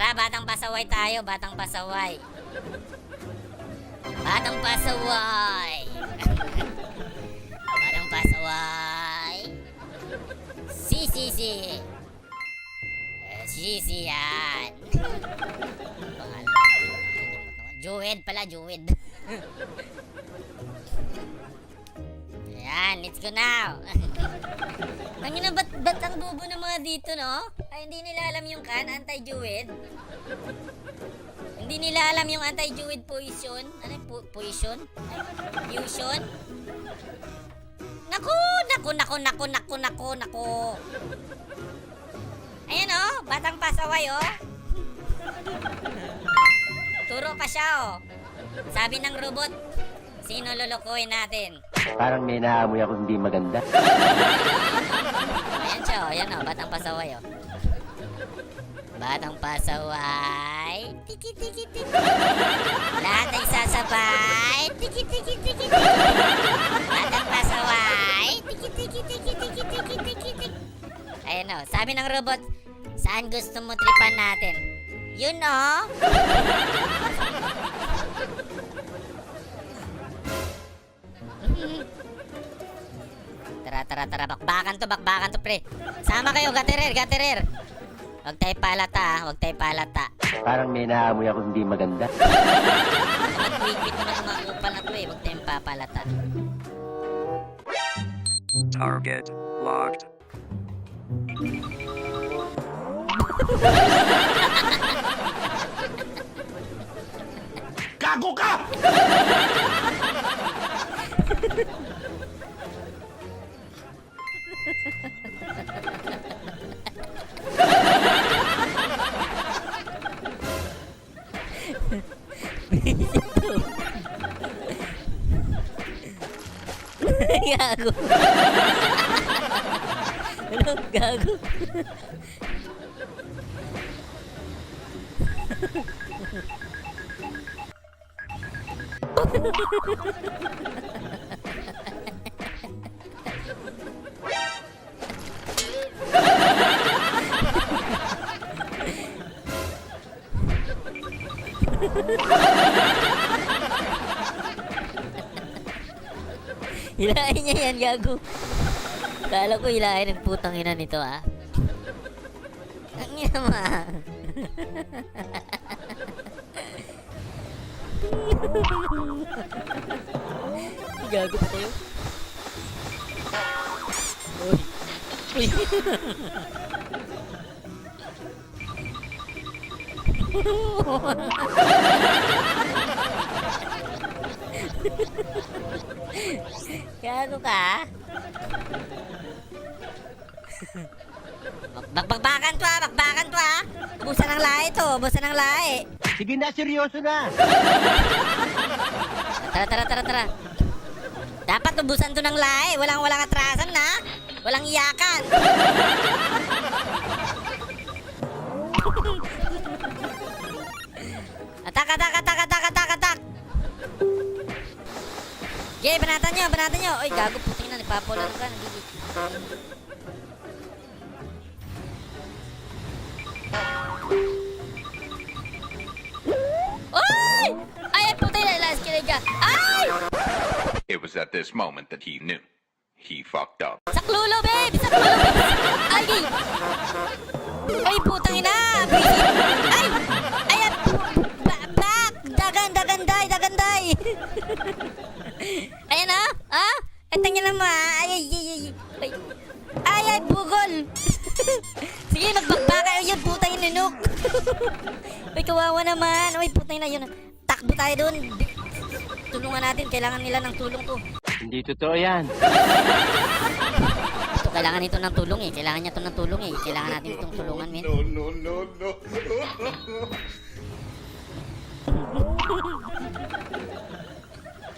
Tara, batang pasaway tayo, batang pasaway. Batang pasaway. Batang pasaway. Si. Si yan. Pangalan. Joed pala, Joed. Ayan, let's go now. Ang ina, ba't ang bobo ng mga dito, no? Ay, hindi nila alam yung anti-Joed. Hindi nila alam yung anti-Joed poison. Ano yung poison? Fusion? Naku. Ayan, oh, batang pasaway, oh. Turo pa siya, oh. Sabi ng robot, sino lulukuhin natin? Parang may naamoy ako hindi maganda. Ayan siya, oh. Ayan, oh, batang pasaway, oh. Batang pasaway. Tiki. Lahat ay sasabay. Tiki. Batang pasaway. Tiki. Ayan, oh. Sabi ng robot, saan gusto mo tripan natin? Yun, oh. Tara. Bakbakan to, pre. Sama kayo, gaterer. Huwag tayo palata. Parang may naamoy ako hindi maganda. Mag-wigwit mo na kumakupal na to, eh. Huwag tayong papalata. Target locked. Gago ka! Gago. Ano? Gago. Hilahin niya yan, gago. Kala ko hilahin ng putang ina nito, ah. Ang ina ma. Gago pa tayo. Uy. Gago ka? Bakbakan to, ah. Ubusan ng lahi. Sige na, seryoso na. Tara. Dapat ubusan to ng lahi. Walang atrasan, na. Walang iyakan. Atak. Okay, banatan nyo. Oy, gago, puting na. Nagpapulan ka. Nagigit. Oy! Ay, putay na. Last kilig ka. Ay! It was at this moment that he knew. He fucked up. Saklulo, babe! Ay! Ay, putang ina! Ay! Ay! Back! Daganday! Ayan, ah! Ah? Etang nyo naman! Ay, bugol! Sige, magbakbaka yun, putang inunok! Uy, kawawa naman! Uy, putang ina yun! Takbo tayo dun! Tulungan natin, kailangan nila ng tulong to. Hindi totoo yan. Kailangan ito ng tulong, eh. Kailangan niya ito ng tulong, eh. Kailangan natin itong tulungan, men. No.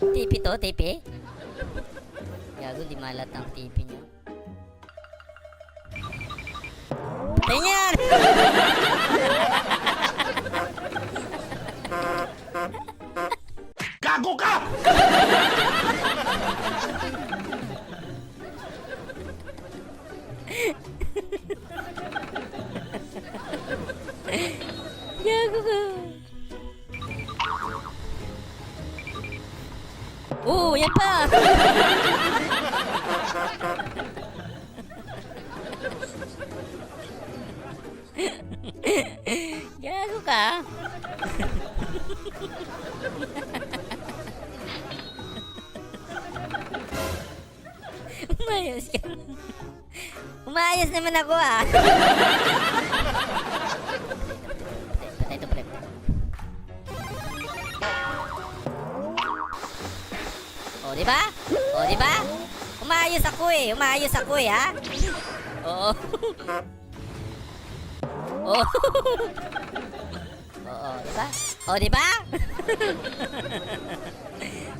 Tipi to, tipi. Gago, di malat ang tipi niyo. Patay niya yan! Gago ka! Yan pa. Gago ka. Umayos ka. Umayos naman ako ah. Patay ito, pre. O, di ba? O, di ba? Umayos ako eh, ha? Oo. Oo. Oo, di ba? O, di ba?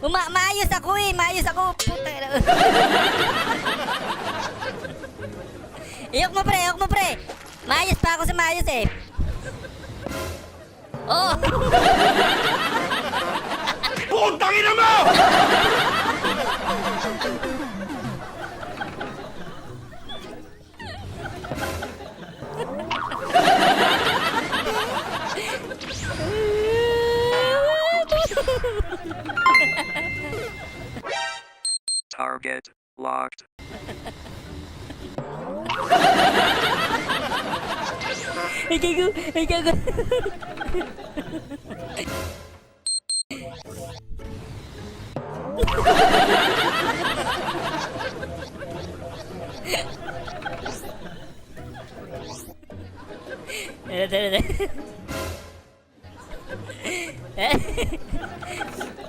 Maayos ako eh, maayos ako. Putang ina. Iyok mo pre. Maayos pa ako sa maayos eh. Oh. Putang ina mo! Target locked. Ay gago. Tara.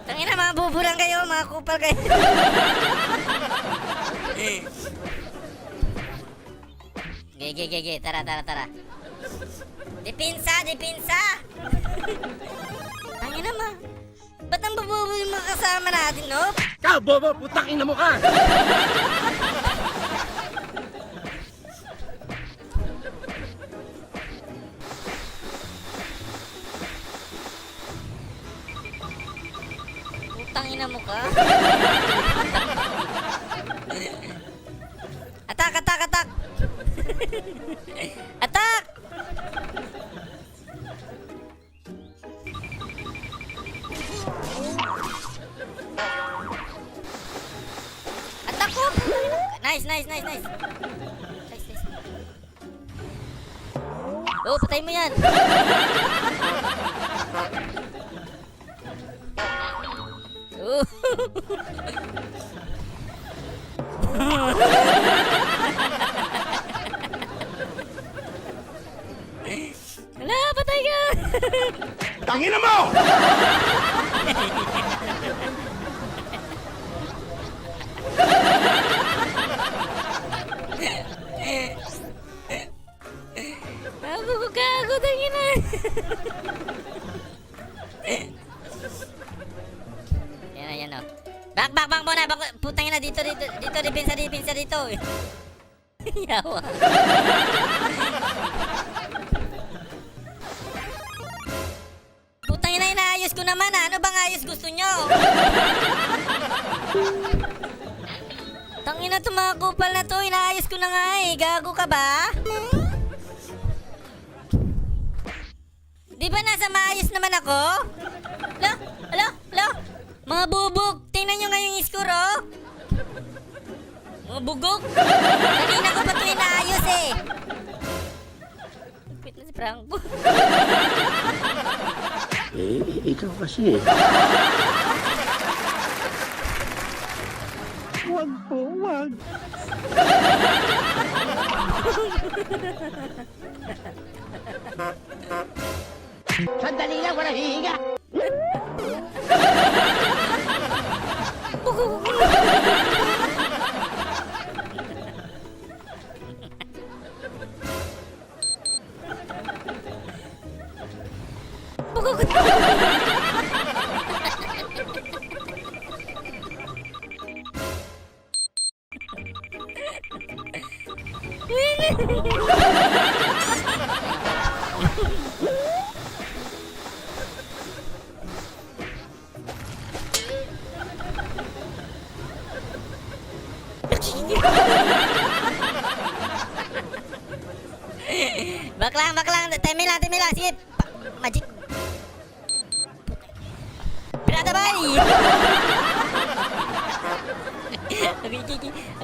Tangina, mga buburang kayo, mga kupal kayo. Ge, tara. Dipinsa. Tangina ma. Ba't ang babobo yung mga kasama natin, no? Ikaw, bobo, putang ina mo ka! Tangina mo ka. Atak. Atak! Atak ko! Nice. Oh, patay mo yan. Oh. Wala, patay ka! Tangina mo! Gago, tangina! Yan o. Back muna! Putang ina, dito, dipinsa dito. Yawa. Putang ina, inaayos ko naman ah. Ano bang ayos gusto nyo? Tangina to, mga kupal na to. Inaayos ko na nga eh. Gago ka ba? Di ba nasa maayos naman ako? Alo? Mga bubog, tingnan nyo nga yung score, oh. Mga bugok. Kanina ko pa ito inaayos eh. Quit na si Franco. Ikaw kasi. Wag. Sandali lang, walang hihinga. Baklang. Time lang. Sige. Magic. Pirata bay!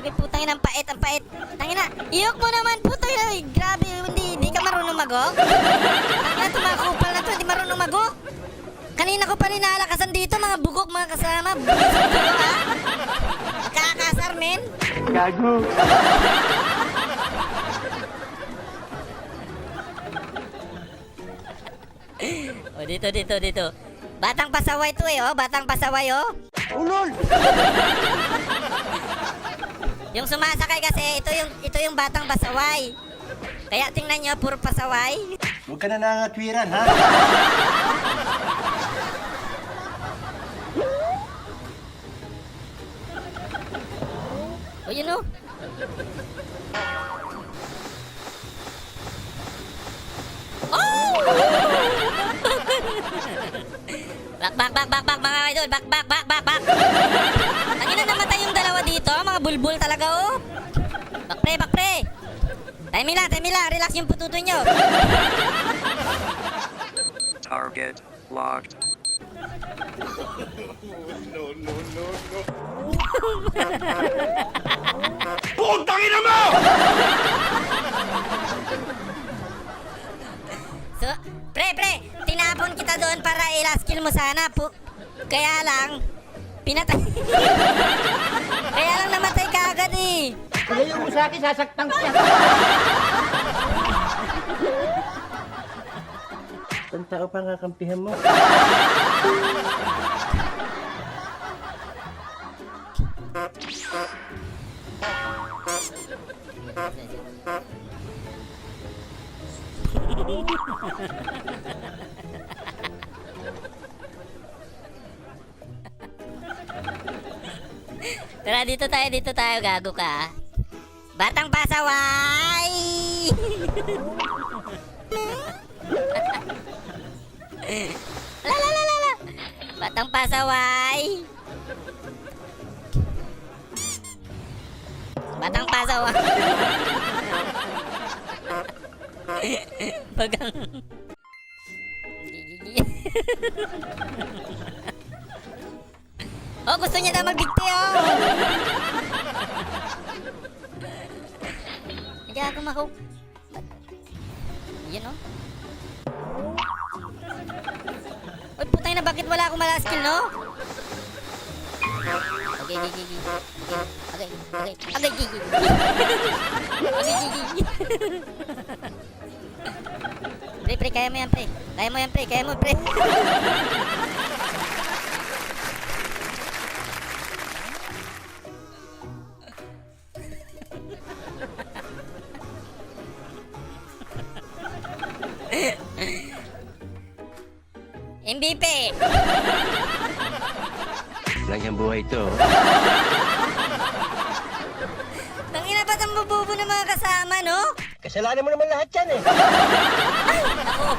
Okay, putang ina, ang pait, ang pait. Tangin na, iyok mo naman, putang ina. Grabe, hindi ka marunong magok. Tangin na, tumakupal na to, hindi marunong magok. Kanina ko pa rin naalakasan dito, mga bugok, mga kasama. Bugok, ha? Nakakasar, men. Gago. O, dito. Batang pasaway to oh. Batang pasaway, oh. Ulol! Yung sumasakay kasi, ito yung batang pasaway. Kaya tingnan nyo, puro pasaway. Huwag ka na nangatwiran, ha? O, yun, oh. Oh! Back, mga idol. Back. Tangina, namatay yung dalawa dito. Mga bulbul talaga, oh. Back, pre. Timing lang. Relax yung pututo nyo. Target locked. Putang ina mo! So, pre, tinapon kita doon para i-last kill mo sana. Kaya lang, pinatay. Kaya lang namatay ka agad eh. Ilayo mo sa akin, sasaktan ko siya. Ang tao pa nga kampihan mo. Tara, dito tayo, gago ka. Batang pasaway! La. Batang pasaway! Batang pasaway! Bagang... Oh, gusto niya na magbigti, oh! Hindi ako makaw... Yan, oh. Uy, putay na, bakit wala akong mala skill, no? Okay. Pre, kaya mo yan, pre. Kaya mo, pre. MVP! Lang yung buhay to. Tangina, ba't ang bububo ng mga kasama, no? Kasalanan mo naman lahat yan, eh. Ako,